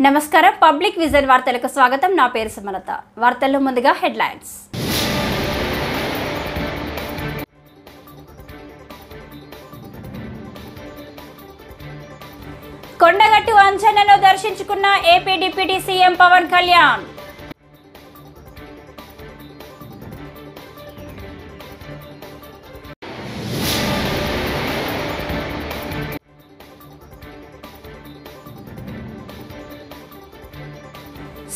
నమస్కారం public vision వార్తలకు స్వాగతం. నా పేరు సుమలత. వార్తల్లో ముందుగా హెడ్లైన్స్. కొండగట్టు అంజన్నను దర్శించుకున్న AP deputy CM Pawan Kalyan.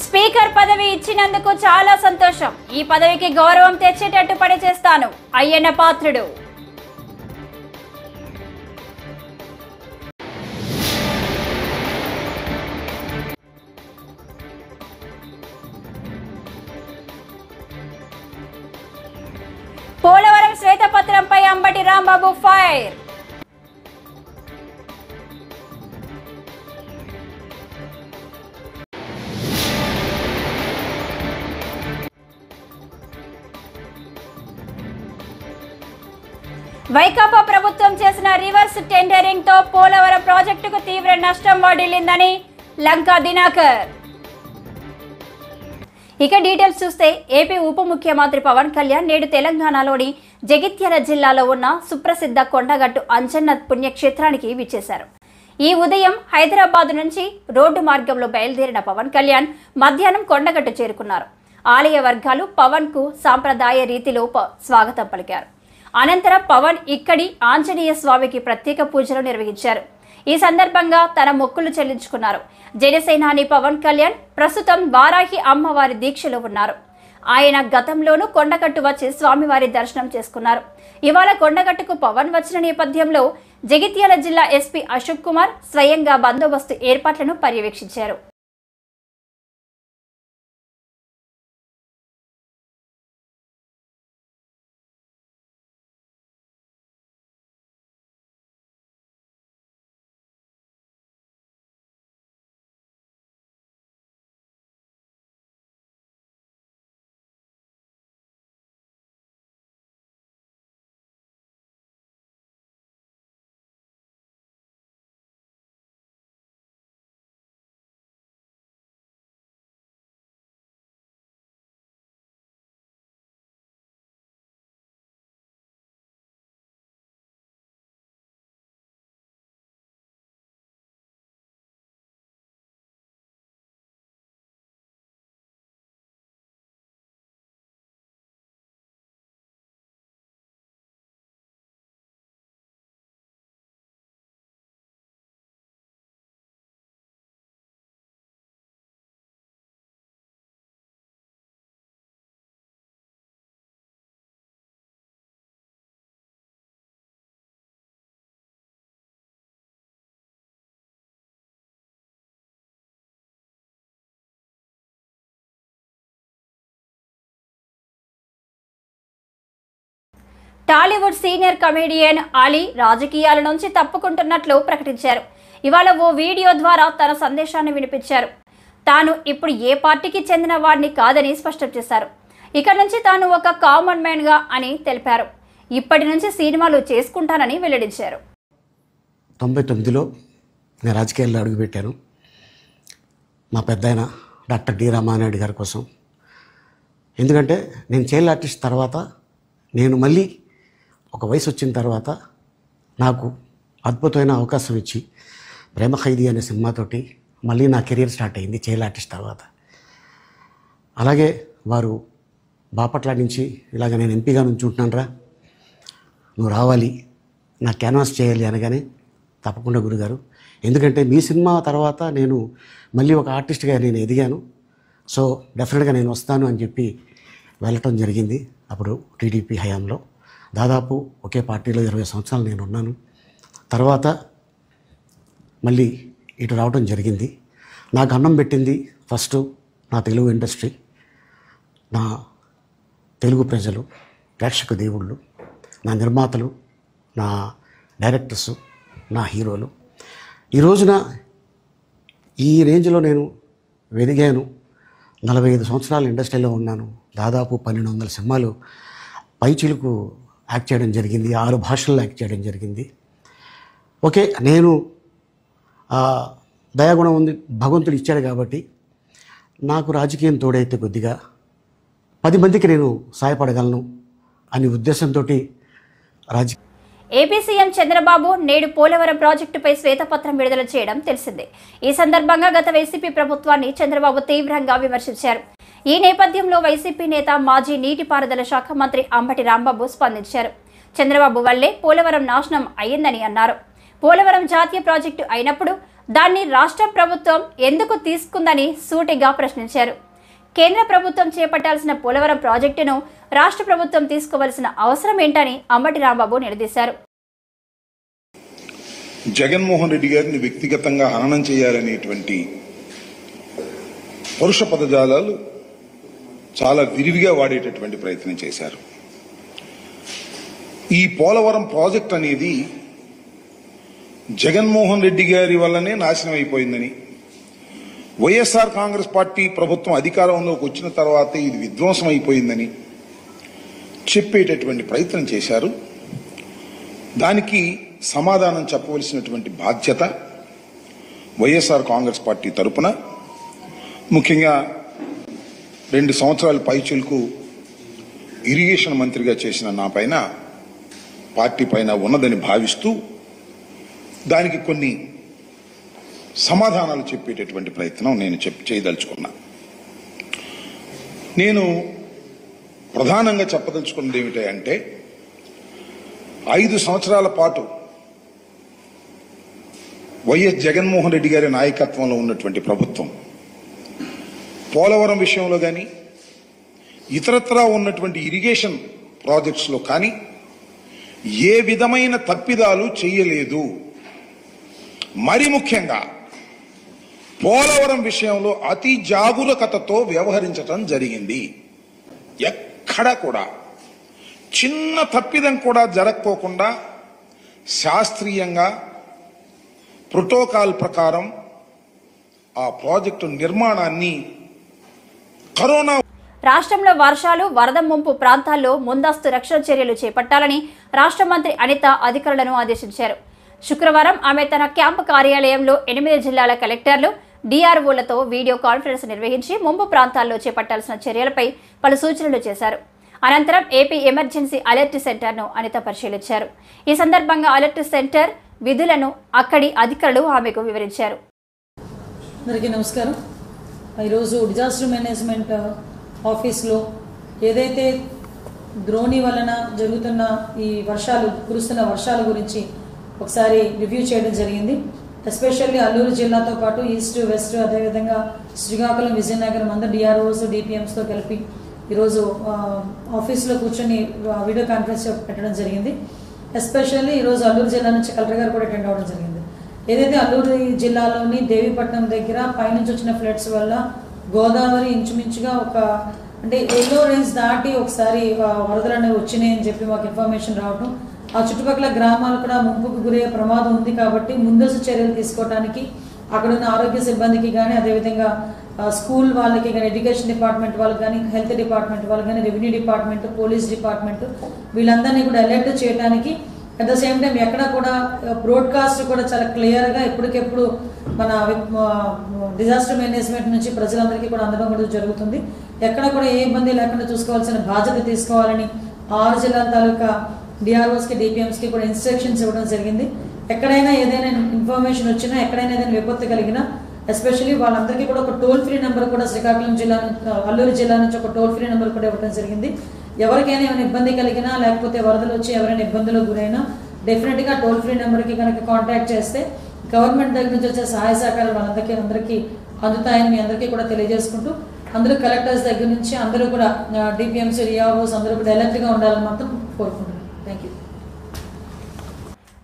Speaker పదవి ఇచ్చినందుకు చాలా సంతోషం. ఈ పదవికి గౌరవం తెచ్చేటట్టు పనిచేస్తాను. అయ్యన్న పాత్రుడు. పోలవరం శ్వేతపత్రంపై అంబటి రాంబాబు ఫైర్. వైకాపా ప్రభుత్వం చేసిన రివర్స్ టెండరింగ్ తో పోలవరం ప్రాజెక్టుకు తీవ్ర నష్టం వాటిల్లిందని లంకా దినాకర్. ఇక డీటెయిల్స్ చూస్తే ఏపీ ఉప ముఖ్యమంత్రి పవన్ కళ్యాణ్ నేడు తెలంగాణలోని జగిత్యాల జిల్లాలో ఉన్న సుప్రసిద్ధ కొండగట్టు అంజన్న పుణ్యక్షేత్రానికి విచ్చేశారు. ఈ ఉదయం హైదరాబాద్ నుంచి రోడ్డు మార్గంలో బయలుదేరిన పవన్ కళ్యాణ్ మధ్యాహ్నం కొండగట్టు చేరుకున్నారు. ఆలయ వర్గాలు పవన్ కు సాంప్రదాయ రీతిలో స్వాగతం పలికారు. అనంతరం పవన్ ఇక్కడి ఆంజనేయ స్వామికి ప్రత్యేక పూజలు నిర్వహించారు. ఈ సందర్భంగా తన మొక్కులు చెల్లించుకున్నారు. జనసేనాని పవన్ కళ్యాణ్ ప్రస్తుతం వారాహి అమ్మవారి దీక్షలో ఉన్నారు. ఆయన గతంలోనూ కొండగట్టు వచ్చి స్వామివారి దర్శనం చేసుకున్నారు. ఇవాళ కొండగట్టుకు పవన్ వచ్చిన నేపథ్యంలో జగిత్యాల జిల్లా ఎస్పీ అశోక్ కుమార్ స్వయంగా బందోబస్తు ఏర్పాట్లను పర్యవేక్షించారు. టాలీవుడ్ సీనియర్ కమెడియన్ అలీ రాజకీయాల నుంచి తప్పుకుంటున్నట్లు ప్రకటించారు. ఇవాళ ఓ వీడియో ద్వారా తన సందేశాన్ని వినిపించారు. తాను ఇప్పుడు ఏ పార్టీకి చెందిన వాడిని కాదని స్పష్టం చేశారు. ఇక నుంచి తాను ఒక కామన్ మ్యాన్ గా అని తెలిపారు. ఇప్పటి నుంచి సినిమాలు చేసుకుంటానని వెల్లడించారు. 99లో నేను రాజకీయాల్లో అడుగుపెట్టాను. మా పెద్దాయన డాక్టర్ డి రామానాయుడు గారి కోసం. ఎందుకంటే నేను చైల్డ్ ఆర్టిస్ట్ తర్వాత నేను మళ్ళీ ఒక వయసు వచ్చిన తర్వాత నాకు అద్భుతమైన అవకాశం ఇచ్చి ప్రేమ ఖైదీ అనే సినిమాతోటి మళ్ళీ నా కెరీర్ స్టార్ట్ అయింది చైల్డ్ ఆర్టిస్ట్ తర్వాత. అలాగే వారు బాపట్ల నుంచి ఇలాగ నేను ఎంపీగా నుంచి ఉంటున్నాను, నువ్వు రావాలి, నా క్యాన్వాస్ చేయాలి అనగానే తప్పకుండా గురుగారు, ఎందుకంటే మీ సినిమా తర్వాత నేను మళ్ళీ ఒక ఆర్టిస్ట్గా నేను ఎదిగాను, సో డెఫినెట్గా నేను వస్తాను అని చెప్పి వెళ్ళటం జరిగింది. అప్పుడు టీడీపీ హయాంలో దాదాపు ఒకే పార్టీలో 20 సంవత్సరాలు నేను ఉన్నాను. తర్వాత మళ్ళీ ఇటు రావడం జరిగింది. నాకు అన్నం పెట్టింది ఫస్ట్ నా తెలుగు ఇండస్ట్రీ, నా తెలుగు ప్రజలు, ప్రేక్షక దేవుళ్ళు, నా నిర్మాతలు, నా డైరెక్టర్సు, నా హీరోలు. ఈ రోజున ఈ రేంజ్లో నేను ఎదిగాను. 45 సంవత్సరాలు ఇండస్ట్రీలో ఉన్నాను. దాదాపు 1200 సినిమాలు పైచిలకు యాక్ట్ చేయడం జరిగింది. 6 భాషల్లో యాక్ట్ చేయడం జరిగింది. ఓకే, నేను దయాగుణం ఉంది, భగవంతుడు ఇచ్చాడు కాబట్టి నాకు రాజకీయం తోడైతే కొద్దిగా 10 మందికి నేను సహాయపడగలను అనే ఉద్దేశంతో రాజకీయ ఏపీ సీఎం చంద్రబాబు నేడు పోలవరం ప్రాజెక్టుపై శ్వేతపత్రం విడుదల చేయడం తెలిసిందే. ఈ సందర్భంగా గత వైసీపీ ప్రభుత్వాన్ని చంద్రబాబు తీవ్రంగా విమర్శించారు. ఈ నేపథ్యంలో వైసీపీ నేత మాజీ నీటిపారుదల శాఖ మంత్రి అంబటి రాంబాబు స్పందించారు. చంద్రబాబు వల్లే పోలవరం నాశనం అయ్యిందని అన్నారు. పోలవరం జాతీయ ప్రాజెక్టు అయినప్పుడు దాన్ని రాష్ట్ర ప్రభుత్వం ఎందుకు తీసుకుందని సూటిగా ప్రశ్నించారు. కేంద్ర ప్రభుత్వం చేపట్టాల్సిన పోలవరం ప్రాజెక్టును రాష్ట్ర ప్రభుత్వం తీసుకోవాల్సిన అవసరం ఏంటని అంబటి రాంబాబు నిలదీశారు. జగన్మోహన్ రెడ్డి గారిని వ్యక్తిగతంగా హననం చేయాలనేటువంటి పరుష పదజాలాలు చాలా విరివిగా వాడేటటువంటి ప్రయత్నం చేశారు. ఈ పోలవరం ప్రాజెక్ట్ అనేది జగన్మోహన్ రెడ్డి గారి వల్లనే నాశనం అయిపోయిందని, వైఎస్ఆర్ కాంగ్రెస్ పార్టీ ప్రభుత్వం అధికారంలోకి వచ్చిన తర్వాత ఇది విధ్వంసం అయిపోయిందని చెప్పేటటువంటి ప్రయత్నం చేశారు. దానికి సమాధానం చెప్పవలసినటువంటి బాధ్యత వైఎస్ఆర్ కాంగ్రెస్ పార్టీ తరపున, ముఖ్యంగా 2 సంవత్సరాల పైచులకు ఇరిగేషన్ మంత్రిగా చేసిన నా పైన, పార్టీ పైన ఉన్నదని భావిస్తూ దానికి కొన్ని సమాధానాలు చెప్పేటటువంటి ప్రయత్నం నేను చేయదలుచుకున్నా. నేను ప్రధానంగా చెప్పదలుచుకున్నది ఏమిటంటే 5 సంవత్సరాల పాటు వైఎస్ జగన్మోహన్ రెడ్డి గారి నాయకత్వంలో ఉన్నటువంటి ప్రభుత్వం పోలవరం విషయంలో కానీ ఇతరత్రా ఉన్నటువంటి ఇరిగేషన్ ప్రాజెక్ట్స్లో కానీ ఏ విధమైన తప్పిదాలు చేయలేదు. మరి ముఖ్యంగా పోలవరం విషయంలో అతి జాగరూకతతో వ్యవహరించడం జరిగింది. ఎక్కడ కూడా చిన్న తప్పిదం కూడా జరగకోకుండా శాస్త్రీయంగా ప్రోటోకాల్ ప్రకారం ఆ ప్రాజెక్టు నిర్మాణాన్ని కరోనా రాష్ట్రంలో వర్షాలు, వరద ముంపు ప్రాంతాల్లో ముందస్తు రక్షణ చర్యలు చేపట్టాలని రాష్ట్ర మంత్రి అనిత అధికారులను ఆదేశించారు. శుక్రవారం ఆమె తన క్యాంపు కార్యాలయంలో 8 జిల్లాల కలెక్టర్లు, డిఆర్ఓలతో వీడియో కాన్ఫరెన్స్ నిర్వహించి ముంపు ప్రాంతాల్లో చేపట్టాల్సిన చర్యలపై పలు సూచనలు చేశారు. అనంతరం ఏపీ ఎమర్జెన్సీ అలర్ట్ సెంటర్ను అనిత పరిశీలించారు. ఈ సందర్భంగా అలర్ట్ సెంటర్ విధులను అక్కడి అధికారులు ఆమెకు వివరించారు. అందరికీ నమస్కారం. ఈరోజు డిజాస్టర్ మేనేజ్మెంట్ ఆఫీస్లో ఏదైతే ద్రోణి వలన జరుగుతున్న ఈ కురుస్తున్న వర్షాల గురించి ఒకసారి రివ్యూ చేయడం జరిగింది. ఎస్పెషల్లీ అల్లూరు జిల్లాతో పాటు ఈస్ట్, వెస్ట్, అదేవిధంగా శ్రీకాకుళం, విజయనగరం అందరు డిఆర్ఓస్, డిపిఎంస్తో కలిపి ఈరోజు ఆఫీస్లో కూర్చొని వీడియో కాన్ఫరెన్స్ పెట్టడం జరిగింది. ఎస్పెషల్లీ ఈరోజు అల్లూరు జిల్లా నుంచి కలెక్టర్ గారు కూడా అటెండ్ అవ్వడం జరిగింది. ఏదైతే అల్లూరు జిల్లాలోని దేవీపట్నం దగ్గర పైనుంచి వచ్చిన ఫ్లడ్స్ వల్ల గోదావరి ఇంచుమించుగా అంటే ఎల్లో రేంజ్ దాటి ఒకసారి వరదలు అనేవి వచ్చినాయని చెప్పి మాకు ఇన్ఫర్మేషన్ రావడం, ఆ చుట్టుపక్కల గ్రామాలు కూడా ముంపుకు గురయ్యే ప్రమాదం ఉంది. కాబట్టి ముందస్తు చర్యలు తీసుకోవడానికి అక్కడ ఉన్న ఆరోగ్య సిబ్బందికి కానీ, అదేవిధంగా స్కూల్ వాళ్ళకి కానీ, ఎడ్యుకేషన్ డిపార్ట్మెంట్ వాళ్ళకి కానీ, హెల్త్ డిపార్ట్మెంట్ వాళ్ళకి కానీ, రెవెన్యూ డిపార్ట్మెంట్, పోలీస్ డిపార్ట్మెంట్ వీళ్ళందరినీ కూడా అలర్ట్ చేయడానికి, అట్ ద సేమ్ టైం ఎక్కడ కూడా బ్రాడ్కాస్ట్ కూడా చాలా క్లియర్గా ఎప్పటికెప్పుడు మన డిజాస్టర్ మేనేజ్మెంట్ నుంచి ప్రజలందరికీ కూడా అందడం కూడా జరుగుతుంది. ఎక్కడ కూడా ఏ ఇబ్బంది లేకుండా చూసుకోవాల్సిన బాధ్యత తీసుకోవాలని 6 జిల్లాల తాలూకా డిఆర్ఓస్కి, డిపిఎంస్కి కూడా ఇన్స్ట్రక్షన్స్ ఇవ్వడం జరిగింది. ఎక్కడైనా ఏదైనా ఇన్ఫర్మేషన్ వచ్చినా, ఎక్కడైనా ఏదైనా విపత్తు కలిగినా ఎస్పెషల్లీ వాళ్ళందరికీ కూడా ఒక టోల్ ఫ్రీ నెంబర్ కూడా శ్రీకాకుళం జిల్లా, అల్లూరు జిల్లా నుంచి ఒక టోల్ ఫ్రీ నెంబర్ కూడా ఇవ్వడం జరిగింది. ఎవరికైనా ఏమైనా ఇబ్బంది కలిగినా, లేకపోతే వరదలు వచ్చి ఎవరైనా ఇబ్బందులకు గురైనా డెఫినెట్గా టోల్ ఫ్రీ నెంబర్కి కనుక కాంటాక్ట్ చేస్తే గవర్నమెంట్ దగ్గర నుంచి వచ్చే సహాయ సహకారాలు అందరికీ అందుతాయని మీ అందరికీ కూడా తెలియజేసుకుంటూ, అందరూ కలెక్టర్స్ దగ్గర నుంచి అందరూ కూడా డిపిఎంసీ, డిఆర్ఓస్ అందరూ కూడా అలర్ట్గా ఉండాలని మాత్రం కోరుకుంటున్నాను. Thank you.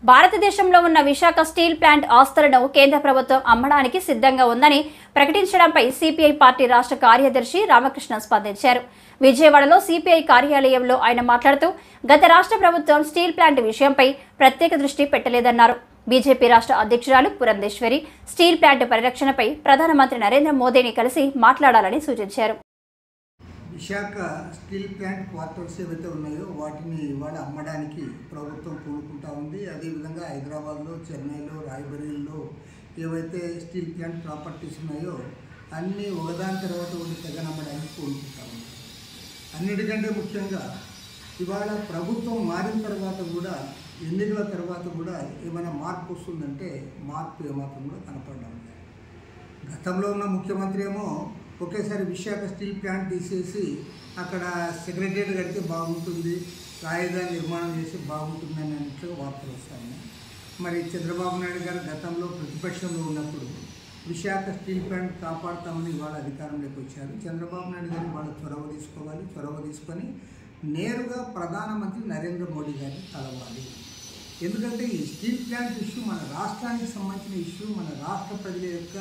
భారతదేశంలో ఉన్న విశాఖ స్టీల్ ప్లాంట్ ఆస్తులను కేంద్ర ప్రభుత్వం అమ్మడానికి సిద్ధంగా ఉందని ప్రకటించడంపై సిపిఐ పార్టీ రాష్ట్ర కార్యదర్శి రామకృష్ణ స్పందించారు. విజయవాడలో సిపిఐ కార్యాలయంలో ఆయన మాట్లాడుతూ, గత రాష్ట్ర ప్రభుత్వం స్టీల్ ప్లాంట్ విషయంపై ప్రత్యేక దృష్టి పెట్టలేదన్నారు. బీజేపీ రాష్ట్ర అధ్యక్షురాలు పురంధేశ్వరి స్టీల్ ప్లాంట్ పరిరక్షణపై ప్రధానమంత్రి నరేంద్ర మోదీని కలిసి మాట్లాడాలని సూచించారు. విశాఖ స్టీల్ ప్లాంట్ క్వార్టర్స్ ఏవైతే ఉన్నాయో వాటిని ఇవాళ అమ్మడానికి ప్రభుత్వం పూనుకుంటా ఉంది. అదేవిధంగా హైదరాబాద్లో, చెన్నైలో, రాయ్బరేలీలో ఏవైతే స్టీల్ ప్లాంట్ ప్రాపర్టీస్ ఉన్నాయో అన్నీ ఒకదాని తర్వాత ఒకటి తెగనమ్మడానికి పూనుకుంటా ఉంది. అన్నిటికంటే ముఖ్యంగా ఇవాళ ప్రభుత్వం మారిన తర్వాత కూడా, ఎన్నికల తర్వాత కూడా ఏమైనా మార్పు వస్తుందంటే మార్పు ఏమాత్రం కూడా కనపడడం లేదు. గతంలో ఉన్న ముఖ్యమంత్రి ఏమో ఒకేసారి విశాఖ స్టీల్ ప్లాంట్ తీసేసి అక్కడ సెక్రటరియట్ కడితే బాగుంటుంది, రాజధాని నిర్మాణం చేస్తే బాగుంటుంది అన్నట్లుగా వార్తలు వస్తాయి. మరి చంద్రబాబు నాయుడు గారు గతంలో ప్రతిపక్షంలో ఉన్నప్పుడు విశాఖ స్టీల్ ప్లాంట్ కాపాడుతామని ఇవాళ అధికారంలోకి వచ్చారు. చంద్రబాబు నాయుడు గారు వాళ్ళు చొరవ తీసుకొని నేరుగా ప్రధానమంత్రి నరేంద్ర మోడీ గారిని కలవాలి. ఎందుకంటే ఈ స్టీల్ ప్లాంట్ ఇష్యూ మన రాష్ట్రానికి సంబంధించిన ఇష్యూ, మన రాష్ట్ర ప్రజల యొక్క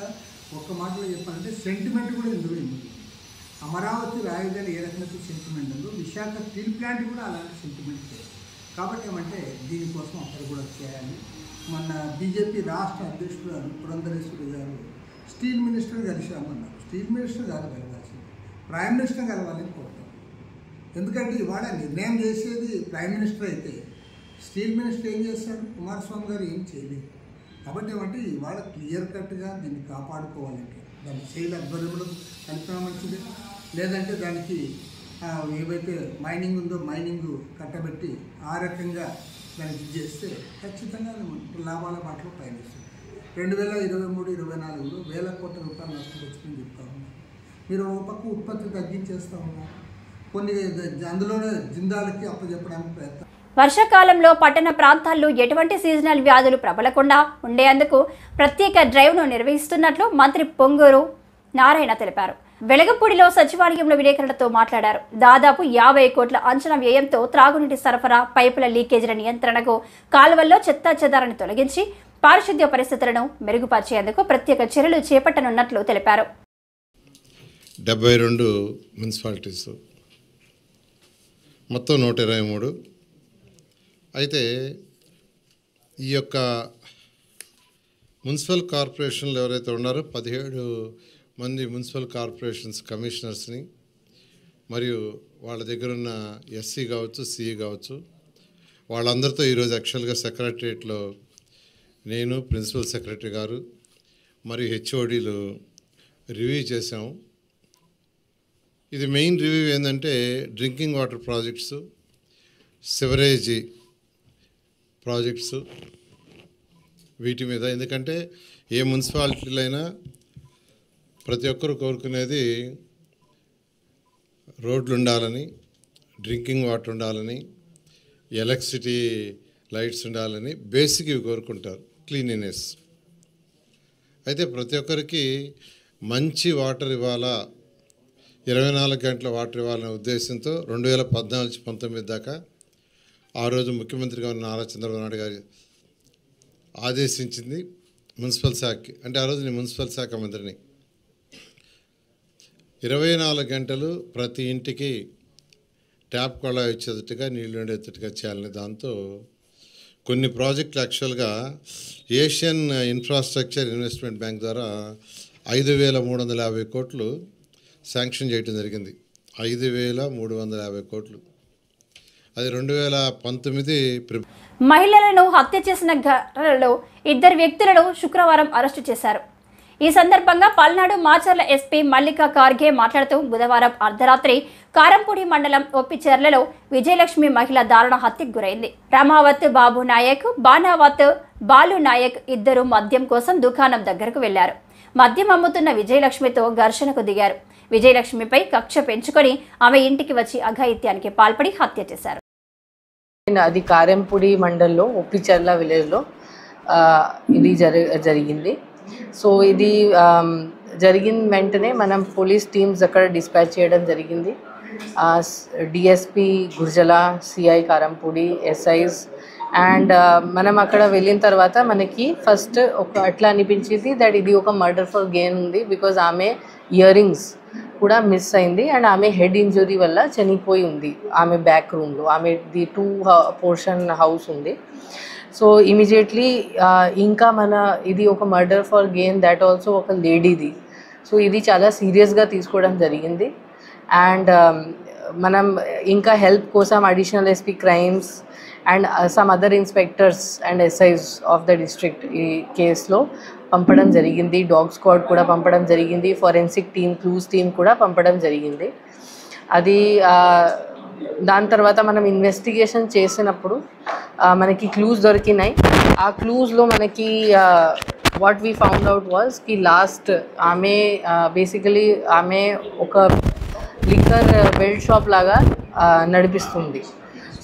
ఒక్క మాటలో చెప్పాలంటే సెంటిమెంట్ కూడా ఇందులో ఉంది. అమరావతి రాజధాని ఏ రకమైన సెంటిమెంట్ ఉందో విశాఖ స్టీల్ ప్లాంట్ కూడా అలాంటి సెంటిమెంట్ లేదు. కాబట్టి ఏమంటే దీనికోసం అక్కడ కూడా చేయాలి. మన బీజేపీ రాష్ట్ర అధ్యక్షుడు పురంధరేశ్వరి గారు స్టీల్ మినిస్టర్ కలిసామన్నారు. స్టీల్ మినిస్టర్ కాదు కలవాల్సింది, ప్రైమ్ మినిస్టర్ కలవాలని కోరుతాం. ఎందుకంటే ఇవాళ నిర్ణయం చేసేది ప్రైమ్ మినిస్టర్ అయితే స్టీల్ మినిస్టర్ ఏం చేస్తాడు? కుమారస్వామి గారు ఏం చేయలేదు. కాబట్టి ఏమంటే ఇవాళ క్లియర్ కట్గా దీన్ని కాపాడుకోవాలంటే దాన్ని శైలి అధ్వర్యంలో కలిపినా మంచిది, లేదంటే దానికి ఏవైతే మైనింగ్ ఉందో మైనింగ్ కట్టబెట్టి ఆ రకంగా దానికి ఇది చేస్తే ఖచ్చితంగా లాభాల బాటలో పయనిస్తుంది. 2023-24లో వేల కోట్ల రూపాయలు నష్టం వచ్చిందని చెప్తా ఉన్నారు. మీరు ఒక పక్క ఉత్పత్తి తగ్గించేస్తూ ఉన్నారు, కొన్ని అందులోనే జిందాలకి అప్పచెప్పడానికి ప్రయత్నం. వర్షాకాలంలో పట్టణ ప్రాంతాల్లో ఎటువంటి సీజనల్ వ్యాధులు ప్రబలకుండా ఉండేందుకు ప్రత్యేక డ్రైవ్ను నిర్వహిస్తున్నట్లు మంత్రి పొంగూరు నారాయణ తెలిపారు. వెలగపూడిలో సచివాలయంలో విలేకరులతో మాట్లాడారు. దాదాపు 50 కోట్ల అంచనా వ్యయంతో త్రాగునీటి సరఫరా, పైపుల లీకేజీల నియంత్రణకు, కాలువల్లో చెత్తా చెదారాన్ని తొలగించి పారిశుద్ధ్య పరిస్థితులను మెరుగుపరిచేందుకు ప్రత్యేక చర్యలు చేపట్టనున్నట్లు తెలిపారు. 72 మున్సిపాలిటీస్, మొత్తం 123. అయితే ఈ యొక్క మున్సిపల్ కార్పొరేషన్లు ఎవరైతే ఉన్నారో 17 మంది మున్సిపల్ కార్పొరేషన్స్ కమిషనర్స్ని మరియు వాళ్ళ దగ్గర ఉన్న ఎస్సీ కావచ్చు, సిఈ కావచ్చు, వాళ్ళందరితో ఈరోజు యాక్చువల్గా సెక్రటరియట్లో నేను, ప్రిన్సిపల్ సెక్రటరీ గారు మరియు హెచ్ఓడీలు రివ్యూ చేసాము. ఇది మెయిన్ రివ్యూ ఏంటంటే డ్రింకింగ్ వాటర్ ప్రాజెక్ట్స్, సివరేజీ ప్రాజెక్ట్స్, వీటి మీద. ఎందుకంటే ఏ మున్సిపాలిటీలో అయినా ప్రతి ఒక్కరు కోరుకునేది రోడ్లు ఉండాలని, డ్రింకింగ్ వాటర్ ఉండాలని, ఎలక్ట్రిసిటీ లైట్స్ ఉండాలని, బేసిక్ ఇవి కోరుకుంటారు, క్లీనినెస్. అయితే ప్రతి ఒక్కరికి మంచి వాటర్ ఇవ్వాలా, 24 గంటల వాటర్ ఇవ్వాలనే ఉద్దేశంతో 2014-19 దాకా ఆ రోజు ముఖ్యమంత్రిగా ఉన్న నారా చంద్రబాబు నాయుడు గారు ఆదేశించింది మున్సిపల్ శాఖకి. అంటే ఆ రోజు నేను మున్సిపల్ శాఖ మంత్రిని. 24 గంటలు ప్రతి ఇంటికి ట్యాప్ కొళాయి వచ్చేటట్టుగా, నీళ్లు ఉండేటట్టుగా చేయాలని దాంతో కొన్ని ప్రాజెక్టులు యాక్చువల్గా ఏషియన్ ఇన్ఫ్రాస్ట్రక్చర్ ఇన్వెస్ట్మెంట్ బ్యాంక్ ద్వారా 5,350 కోట్లు శాంక్షన్ చేయడం జరిగింది. 5,350 కోట్లు. అది 2019. మహిళలను హత్య చేసిన ఘటనలో 2 వ్యక్తులను శుక్రవారం అరెస్టు చేశారు. ఈ సందర్భంగా పల్నాడు మాచర్ల ఎస్పీ మల్లికా కార్గే మాట్లాడుతూ, బుధవారం అర్ధరాత్రి కారంపూడి మండలం ఒప్పిచెర్లలో విజయలక్ష్మి మహిళ దారుణ హత్యకు గురైంది. రామావత్ బాబు నాయక్, బానావత్ బాలు నాయక్ ఇద్దరు మద్యం కోసం దుకాణం దగ్గరకు వెళ్లారు. మద్యం అమ్ముతున్న విజయలక్ష్మితో ఘర్షణకు దిగారు. విజయలక్ష్మిపై కక్ష పెంచుకొని ఆమె ఇంటికి వచ్చి అఘాయిత్యానికి పాల్పడి హత్య చేశారు. అది కారంపూడి మండల్లో ఒప్పిచెర్ల విలేజ్లో ఇది జరిగింది. సో ఇది జరిగిన వెంటనే మనం పోలీస్ టీమ్స్ అక్కడ డిస్పాచ్ చేయడం జరిగింది. DSP Gurazala, CI Karempudi, SIs. And మనం అక్కడ వెళ్ళిన తర్వాత మనకి ఫస్ట్ అట్లా అనిపించింది దట్ ఇది ఒక మర్డర్ ఫర్ గెయిన్ ఉంది. బికాజ్ ఆమె ఇయర్ రింగ్స్ కూడా మిస్ అయింది అండ్ ఆమె హెడ్ ఇంజరీ వల్ల చనిపోయి ఉంది. ఆమె బ్యాక్ రూమ్లో ఆమెది 2 పోర్షన్ హౌస్ ఉంది. సో ఇమీడియట్లీ ఇంకా ఇది ఒక murder for gain, that also ఒక లేడీది. సో ఇది చాలా సీరియస్గా తీసుకోవడం జరిగింది. అండ్ మనం ఇంకా హెల్ప్ కోసం additional SP crimes and some other inspectors and SIs of the district ఈ కేసులో పంపడం జరిగింది. డాగ్ స్క్వాడ్ కూడా పంపడం జరిగింది. ఫోరెన్సిక్ టీమ్, క్లూస్ టీమ్ కూడా పంపడం జరిగింది. అది దాని తర్వాత మనం ఇన్వెస్టిగేషన్ చేసినప్పుడు మనకి క్లూస్ దొరికినాయి. ఆ క్లూస్లో మనకి what we found out was కి లాస్ట్ ఆమె బేసికలీ ఆమె ఒక లిక్కర్ బెల్ట్ షాప్ లాగా నడిపిస్తుంది.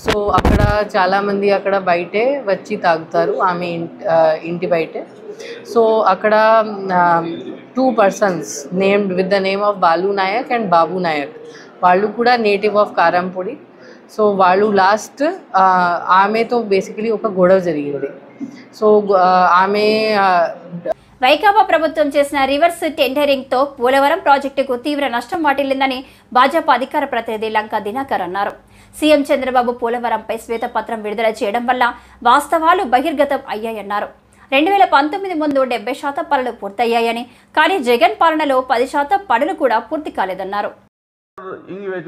సో అక్కడ చాలామంది అక్కడ బయటే వచ్చి తాగుతారు, ఆమె ఇంటి బయటే. సో అక్కడ 2 persons named with the name of Balu Nayak and Babu Nayak, వాళ్ళు కూడా నేటివ్ ఆఫ్ కారంపూడి. సో వాళ్ళు లాస్ట్ ఆమెతో బేసికలీ ఒక గొడవ జరిగింది. సో ఆమె వైకాపా ప్రభుత్వం చేసిన రివర్స్ టెండరింగ్తో పోలవరం ప్రాజెక్టుకు తీవ్ర నష్టం వాటిల్లిందని భాజపా అధికార ప్రతినిధి లంకా దినకర్ అన్నారు. సీఎం చంద్రబాబు పోలవరంపై శ్వేతపత్రం విడుదల చేయడం వల్ల వాస్తవాలు బహిర్గతం అయ్యాయన్నారు. 2019 ముందు 70% పనులు పూర్తయ్యాయని, కానీ జగన్ పాలనలో 10% పనులు కూడా పూర్తి కాలేదన్నారు.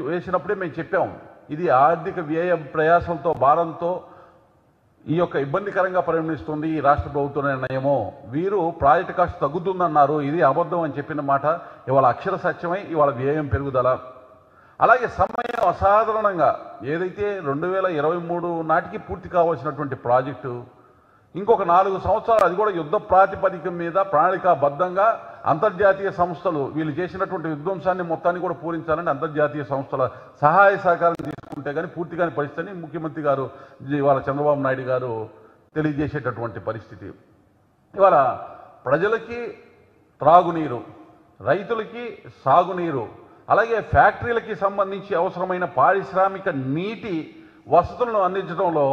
వేసినప్పుడే మేము చెప్పాం, ఇది ఆర్థిక వ్యయ ప్రయాసంతో భారంతో ఈ యొక్క ఇబ్బందికరంగా పరిగణిస్తుంది ఈ రాష్ట్ర ప్రభుత్వ నిర్ణయము. వీరు ప్రాజెక్టు కాస్ట్ తగ్గుతుందన్నారు, ఇది అబద్ధం అని చెప్పిన మాట ఇవాళ అక్షర సత్యమై ఇవాళ వ్యయం పెరుగుదల. అలాగే సమయం అసాధారణంగా ఏదైతే 2023 నాటికి పూర్తి కావాల్సినటువంటి ప్రాజెక్టు ఇంకొక 4 సంవత్సరాలు, అది కూడా యుద్ధ ప్రాతిపదిక మీద ప్రణాళికాబద్ధంగా అంతర్జాతీయ సంస్థలు వీళ్ళు చేసినటువంటి విధ్వంసాన్ని మొత్తాన్ని కూడా పూరించాలని అంతర్జాతీయ సంస్థల సహాయ సహకారం తీసుకుంటే కానీ పూర్తి కాని పరిస్థితిని ముఖ్యమంత్రి గారు ఇవాళ చంద్రబాబు నాయుడు గారు తెలియజేసేటటువంటి పరిస్థితి. ఇవాళ ప్రజలకి త్రాగునీరు, రైతులకి సాగునీరు, అలాగే ఫ్యాక్టరీలకి సంబంధించి అవసరమైన పారిశ్రామిక నీటి వసతులను అందించడంలో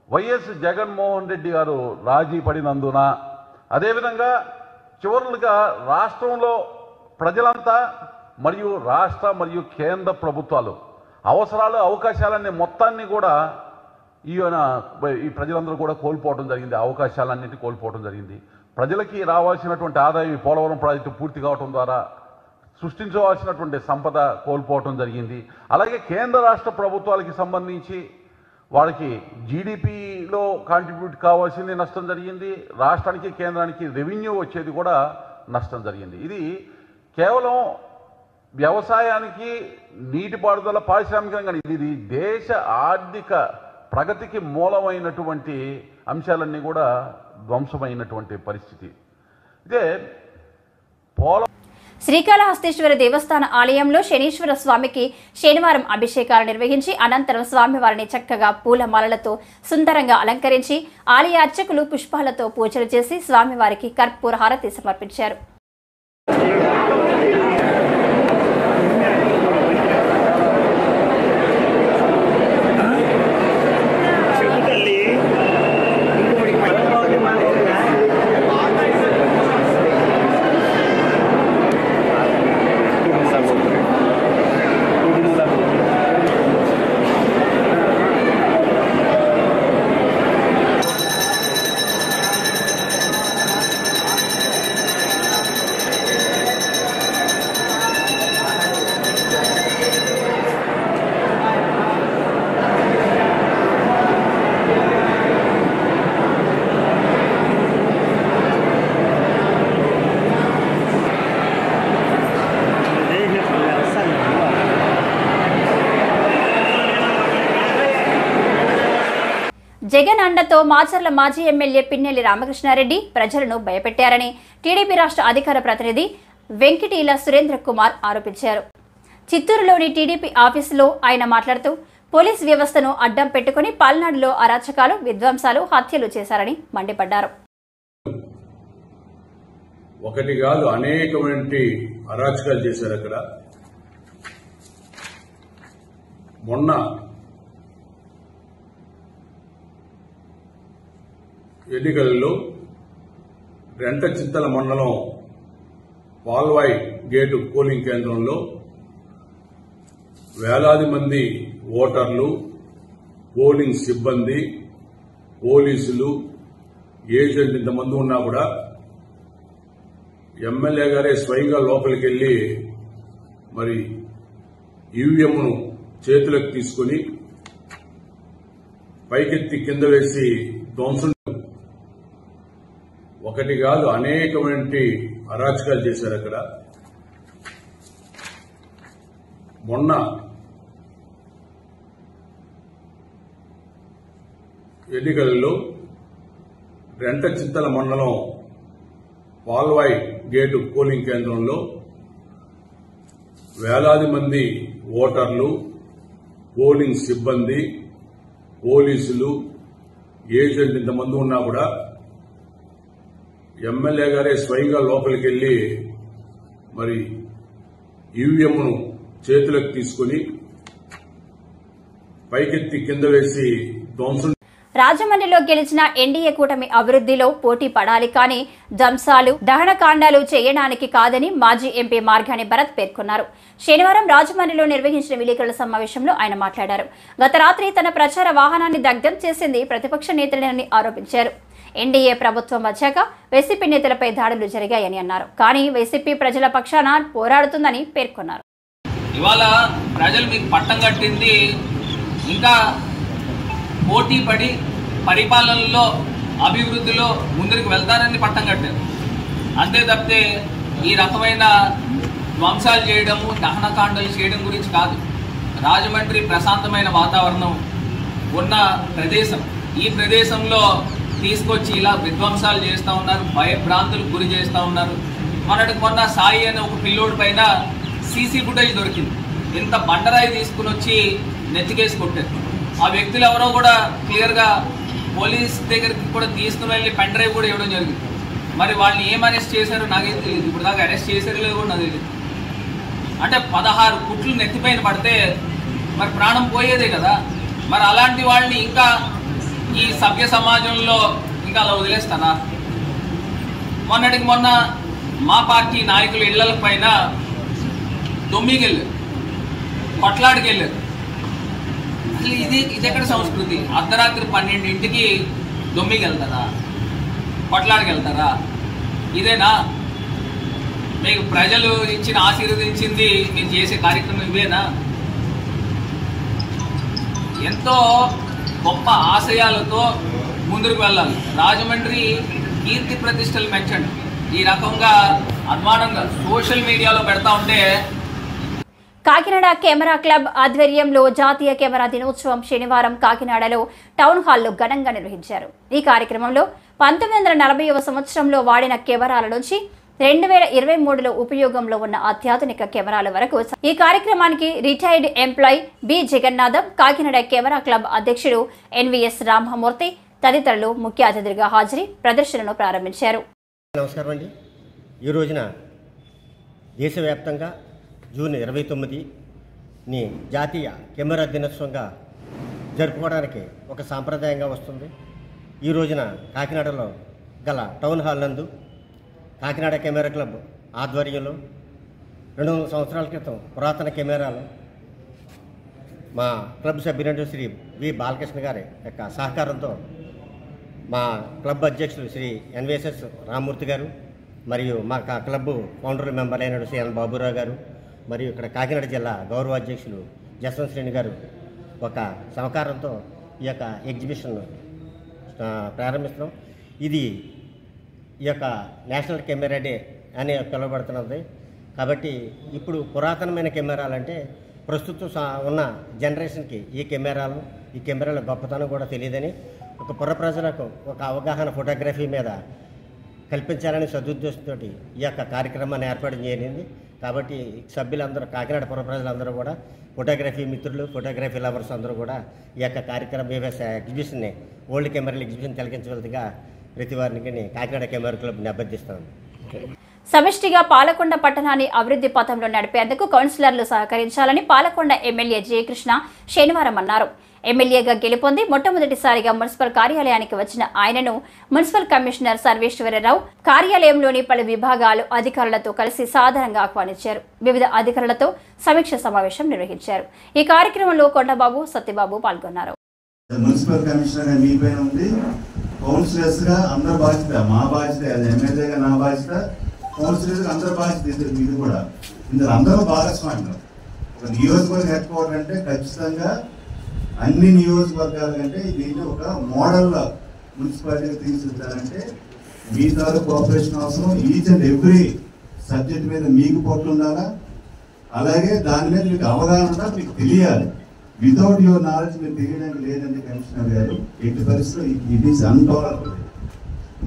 వైఎస్ జగన్మోహన్ రెడ్డి గారు రాజీ పడినందున, అదేవిధంగా చివరులుగా రాష్ట్రంలో ప్రజలంతా మరియు రాష్ట్ర మరియు కేంద్ర ప్రభుత్వాలు అవసరాలు అవకాశాలన్నీ మొత్తాన్ని కూడా ఈ ప్రజలందరూ కూడా కోల్పోవడం జరిగింది. అవకాశాలన్నింటినీ కోల్పోవడం జరిగింది. ప్రజలకి రావాల్సినటువంటి ఆదాయం పోలవరం ప్రాజెక్టు పూర్తి కావడం ద్వారా సృష్టించవలసినటువంటి సంపద కోల్పోవడం జరిగింది. అలాగే కేంద్ర రాష్ట్ర ప్రభుత్వాలకి సంబంధించి వాళ్ళకి జీడిపిలో కాంట్రిబ్యూట్ కావాల్సింది నష్టం జరిగింది. రాష్ట్రానికి కేంద్రానికి రెవెన్యూ వచ్చేది కూడా నష్టం జరిగింది. ఇది కేవలం వ్యవసాయానికి, నీటిపారుదల, పారిశ్రామికంగా ఇది దేశ ఆర్థిక ప్రగతికి మూలమైనటువంటి అంశాలన్నీ కూడా ధ్వంసమైనటువంటి పరిస్థితి. ఇదే శ్రీకాళహస్తీశ్వర దేవస్థాన ఆలయంలో శనీశ్వర స్వామికి శనివారం అభిషేకాలు నిర్వహించి అనంతరం స్వామివారిని చక్కగా పూలమాలలతో సుందరంగా అలంకరించి ఆలయ అర్చకులు పుష్పాలతో పూజలు చేసి స్వామివారికి కర్పూర హారతి సమర్పించారు. జగన్ అండతో మాచర్ల మాజీ ఎమ్మెల్యే పిన్నెల్లి రామకృష్ణారెడ్డి ప్రజలను భయపెట్టారని టీడీపీ రాష్ట్ర అధికార ప్రతినిధి వెంకటీల సురేంద్ర కుమార్ ఆరోపించారు. చిత్తూరులోని టీడీపీ ఆఫీసులో ఆయన మాట్లాడుతూ పోలీస్ వ్యవస్థను అడ్డం పెట్టుకుని పల్నాడులో అరాచకాలు, విధ్వంసాలు, హత్యలు చేశారని మండిపడ్డారు. ఒకటి కాదు, అనేకమైన అరాచకాలు చేశారు. అక్కడ మొన్న ఎన్నికలలో రెంటచింతల మండలం పాల్వాయి గేటు పోలింగ్ కేంద్రంలో వేలాది మంది ఓటర్లు, పోలింగ్ సిబ్బంది, పోలీసులు, ఏజెంట్ ఇంతమంది ఉన్నా కూడా ఎమ్మెల్యే గారే స్వయంగా లోపలికి వెళ్లి మరి ఈవీఎంను చేతులకు తీసుకుని పైకెత్తి కింద వేసి ధ్వంసం ఒకటి కాదు అనేకమైన అరాచకాలు చేశారు అక్కడ. మొన్న ఎన్నికలలో రెంటచింతల మండలం పాల్వాయి గేటు పోలింగ్ కేంద్రంలో వేలాది మంది ఓటర్లు, పోలింగ్ సిబ్బంది, పోలీసులు, ఏజెంట్ ఇంతమంది ఉన్నా కూడా ఎమ్మెల్యే గారే స్వయంగా లోపలికి వెళ్లి మరి ఈవీఎంను చేతులకు తీసుకుని పైకెత్తి కింద వేసి ధ్వంసం. రాజమండ్రిలో గెలిచిన ఎన్డీఏ కూటమి అభివృద్ధిలో పోటీ పడాలి కానీ ధ్వంసాలు, దహనకాండాలు చేయడానికి కాదని మాజీ ఎంపీ మార్గాని భరత్ పేర్కొన్నారు. శనివారం రాజమండ్రిలో నిర్వహించిన విలేకరుల సమావేశంలో ఆయన మాట్లాడారు. గత రాత్రి తన ప్రచార వాహనాన్ని దగ్ధం చేసింది ప్రతిపక్ష నేతలేనని ఆరోపించారు. ఎన్డీఏ ప్రభుత్వం వచ్చాక వైసీపీ నేతలపై దాడులు జరిగాయని అన్నారు. కానీ వైసీపీ ప్రజల పక్షాన పోరాడుతుందని పేర్కొన్నారు. ఇవాళ ప్రజలు మీకు పట్టం కట్టింది ఇంకా పోటీ పడి పరిపాలనలో అభివృద్ధిలో ముందుకు వెళ్తారని పట్టం కట్టారు. అంతే తప్పితే ఈ రకమైన ధ్వంసాలు చేయడము, దహనకాండలు చేయడం గురించి కాదు. రాజమండ్రి ప్రశాంతమైన వాతావరణం ఉన్న ప్రదేశం. ఈ ప్రదేశంలో తీసుకొచ్చి ఇలా విధ్వంసాలు చేస్తూ ఉన్నారు, భయభ్రాంతులకు గురి చేస్తూ ఉన్నారు. మొన్న సాయి అనే ఒక పిల్లోడి పైన సీసీ ఫుటేజ్ దొరికింది. ఇంత బండరాయి తీసుకుని వచ్చి నెత్తికేసి కొట్టారు. ఆ వ్యక్తులు ఎవరో కూడా క్లియర్గా పోలీస్ దగ్గరికి కూడా తీసుకుని వెళ్ళి పెన్ డ్రైవ్ కూడా ఇవ్వడం జరిగింది. మరి వాళ్ళని ఏం అరెస్ట్ చేశారో నాకేం తెలియదు. ఇప్పుడు దాకా అరెస్ట్ చేశారో లేదో కూడా నాకు తెలియదు. అంటే 16 కుట్లు నెత్తిపైన పడితే మరి ప్రాణం పోయేదే కదా. మరి అలాంటి వాళ్ళని ఇంకా ఈ సభ్య సమాజంలో ఇంకా అలా వదిలేస్తానా? మొన్నటికి మొన్న మా పార్టీ నాయకులు ఇళ్ల పైన దొమ్మికెళ్ళారు, కొట్లాడికెళ్ళారు. అసలు ఇది ఎక్కడ సంస్కృతి? అర్ధరాత్రి 12ంటికి దొమ్మికెళ్తారా, కొట్లాడికెళ్తారా? ఇదేనా మీకు ప్రజలు ఇచ్చిన ఆశీర్వదించింది? మీరు చేసే కార్యక్రమం ఇవేనా? ఎంతో గొప్ప ఆశయాలతో ముందుకు వెళ్ళాలి. రాజమండ్రి కీర్తి ప్రతిష్టలు పెంచండి. ఈ రకంగా అభిమానంగా సోషల్ మీడియాలో పెడతా ఉంటే. కాకినాడ కెమెరా క్లబ్ ఆధ్వర్యంలో జాతీయ కెమెరా దినోత్సవం శనివారం కాకినాడలో టౌన్ హాల్లో ఘనంగా నిర్వహించారు. ఈ కార్యక్రమంలో 1940వ సంవత్సరంలో వాడిన కెమెరాల నుంచి 2023లో ఉపయోగంలో ఉన్న అత్యాధునిక కెమెరాల వరకు ఈ కార్యక్రమానికి retired employee B Jagannatham, Kakinada camera club అధ్యక్షుడు ఎన్వీఎస్ రామమూర్తి తదితరులు ముఖ్య అతిథులుగా హాజరై ప్రదర్శనను ప్రారంభించారు. నమస్కారం అండి. ఈ రోజున దేశవ్యాప్తంగా జూన్ 29ని జాతీయ కెమెరా దినోత్సవంగా జరుపుకోవడానికి ఒక సాంప్రదాయంగా వస్తుంది. ఈ రోజున కాకినాడలో గల టౌన్ హాల్ నందు కాకినాడ కెమెరా క్లబ్ ఆధ్వర్యంలో 200 సంవత్సరాల క్రితం పురాతన కెమెరాలు మా క్లబ్ సభ్యుడు శ్రీ వి బాలకృష్ణ గారి యొక్క సహకారంతో మా క్లబ్ అధ్యక్షులు శ్రీ ఎన్వీఎస్ రామమూర్తి గారు మరియు మా క్లబ్ ఫౌండర్ మెంబర్ అయిన శ్రీ ఎన్ బాబురావు గారు మరియు ఇక్కడ కాకినాడ జిల్లా గౌరవ అధ్యక్షులు జస్వంత్ శ్రేణి గారు ఒక సహకారంతో ఈ యొక్క ఎగ్జిబిషన్ ప్రారంభిస్తున్నాం. ఇది ఈ యొక్క నేషనల్ కెమెరా డే అని పిలువబడుతున్నది. కాబట్టి ఇప్పుడు పురాతనమైన కెమెరాలు అంటే ప్రస్తుతం ఉన్న జనరేషన్కి ఈ కెమెరాల గొప్పతనం కూడా తెలియదని ఒక పుర ప్రజలకు ఒక అవగాహన ఫోటోగ్రఫీ మీద కల్పించాలని సదుద్దేశంతో ఈ యొక్క కార్యక్రమాన్ని ఏర్పాటు జరిగింది. కాబట్టి సభ్యులందరూ కాకినాడ పుర ప్రజలందరూ కూడా ఫోటోగ్రఫీ మిత్రులు, ఫోటోగ్రఫీ లవర్స్ అందరూ కూడా ఈ యొక్క కార్యక్రమం ఎగ్జిబిషన్ని ఓల్డ్ కెమెరాల ఎగ్జిబిషన్ తిలకించవలసిగా ప్రతి వారికి కాకినాడ కెమెరా క్లబ్ని అభ్యర్థిస్తాను. సమిష్టిగా పాలకొండ పట్టణాన్ని అభివృద్ధి పథంలో నడిపేందుకు కౌన్సిలర్లు సహకరించాలని పాలకొండ ఎమ్మెల్యే జయకృష్ణ శనివారం అన్నారు. ఎమ్మెల్యేగా గెలుపొంది మొట్టమొదటిసారిగా మున్సిపల్ కార్యాలయానికి వచ్చిన ఆయనను మున్సిపల్ కమిషనర్ సర్వేశ్వరరావు కార్యాలయంలోని పలు విభాగాలు అధికారులతో కలిసి సాధారణంగా ఆహ్వానించారు. వివిధ అధికారులతో సమీక్ష సమావేశం నిర్వహించారు. ఈ కార్యక్రమంలో కొండబాబు, సత్యబాబు పాల్గొన్నారు. మున్సిపల్ కమిషనర్ మీ పైన ఉంది, కౌన్సిలర్స్ గా అందరి బాధ్యత, మా బాధ్యత, ఎమ్మెల్యేగా నా బాధ్యత, కౌన్సిలర్స్ అందరి బాధ్యత. మీరు కూడా ఇందులో అందరూ భాగస్వామ్యం. ఒక నియోజకవర్గ హెడ్ క్వార్టర్ అంటే ఖచ్చితంగా అన్ని నియోజకవర్గాల కంటే దీన్ని ఒక మోడల్ మున్సిపాలిటీగా తీర్చిదిద్దాలంటే మీ ద్వారా కోఆపరేషన్ అవసరం. ఈచ్ అండ్ ఎవ్రీ సబ్జెక్ట్ మీద మీకు పట్టు ఉండాలా, అలాగే దాని మీద మీకు అవగాహన ఉండాలి, మీకు తెలియాలి. వితౌట్ యువర్ నాలెడ్జ్ మీరు తెలియడానికి లేదండి కమిషనర్ గారు. ఎట్టి పరిస్థితుల్లో ఇట్ ఈస్ అన్టాలరబుల్.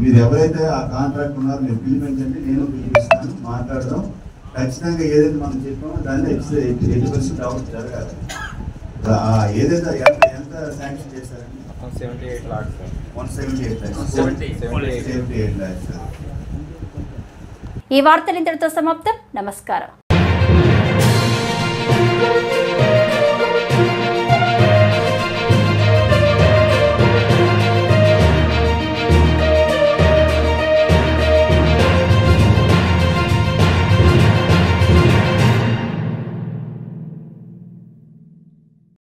మీరు ఎవరైతే ఆ కాంట్రాక్ట్ ఉన్నారో మీరు పిలిపించండి, నేను పిలిపిస్తాను, మాట్లాడదాం. ఖచ్చితంగా ఏదైతే మనం చెప్పామో దాన్ని ఎట్టి పరిస్థితులు డెవలప్ జరగాలి. ఏదైతే ఎంత శాంక్షన్ చేశారండి? 178 lakhs. 178 lakhs. ఈ వార్తలు ఇంతటితో సమాప్తం. నమస్కారం.